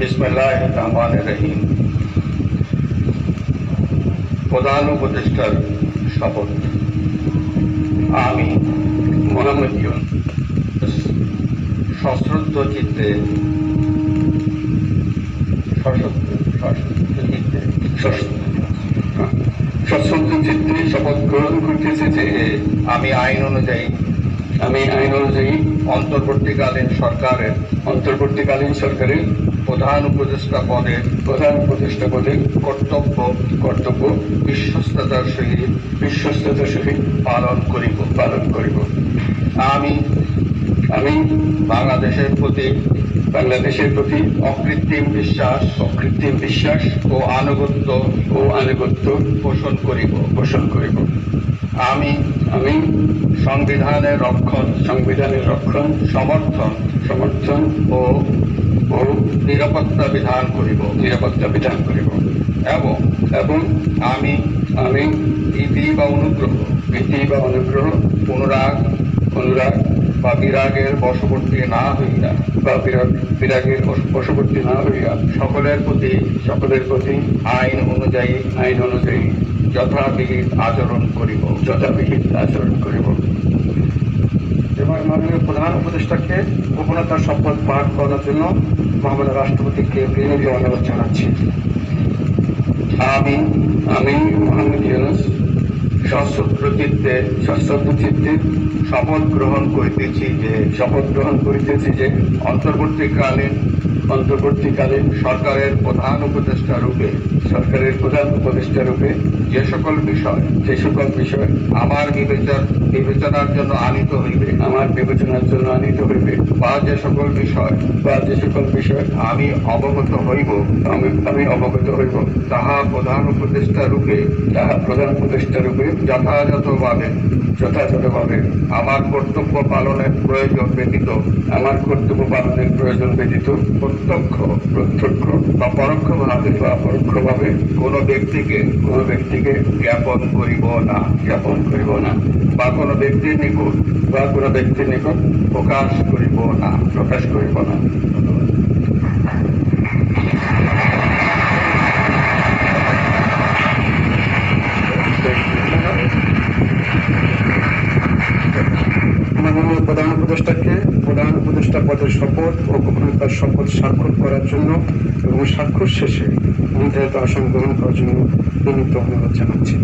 বিসমিল্লাহির রহমানির রহিম। প্রধান উপদেষ্টার শপথ। আমি মোহাম্মদ ইউনূস সশ্রদ্ধ চিত্তে শপথ গ্রহণ করতেছি যে আমি আইন অনুযায়ী অন্তর্বর্তীকালীন সরকারের প্রধান উপদেষ্টা পদে কর্তব্য বিশ্বস্ততার সহিত পালন করিব। আমি বাংলাদেশের প্রতি অকৃত্রিম বিশ্বাস ও আনুগত্য পোষণ করিব। আমি সংবিধানের রক্ষণ সমর্থন ও নিরাপত্তা বিধান করিব এবং আমি ভীতি বা অনুগ্রহ অনুরাগ বা বিরাগের বশবর্তী না হইয়া সকলের প্রতি আইন অনুযায়ী যথাবিহিত আচরণ করিব। এবার মাননীয় প্রধান উপদেষ্টাকে গোপনতার শপথ পাঠ করার জন্য মহামান্য রাষ্ট্রপতিকে বিনীত অনুরোধ জানাচ্ছি। আমি মোহাম্মদ ইউনূস সশ্রদ্ধ চিত্তে শপথ গ্রহণ করিতেছি যে অন্তর্বর্তীকালীন সরকারের প্রধান উপদেষ্টা রূপে যে সকল বিষয় আমার বিবেচনার জন্য আনিত হইবে বা যে সকল বিষয় আমি অবগত হইব তাহা প্রধান উপদেষ্টা রূপে যথাযথভাবে আমার কর্তব্য পালনের প্রয়োজন ব্যতীত প্রত্যক্ষ বা পরোক্ষভাবে কোনো ব্যক্তিকে জ্ঞাপন করিব না বা কোনো ব্যক্তির নিকট প্রকাশ করিব না। মাননীয় প্রধান উপদেষ্টাকে প্রধান উপদেষ্টা পদের শপথ ও গোপনতার শপথ স্বাক্ষর করার জন্য এবং স্বাক্ষর শেষে নির্ধারিত আসন গ্রহণ করার জন্য বিনীত অনুরোধ জানাচ্ছি।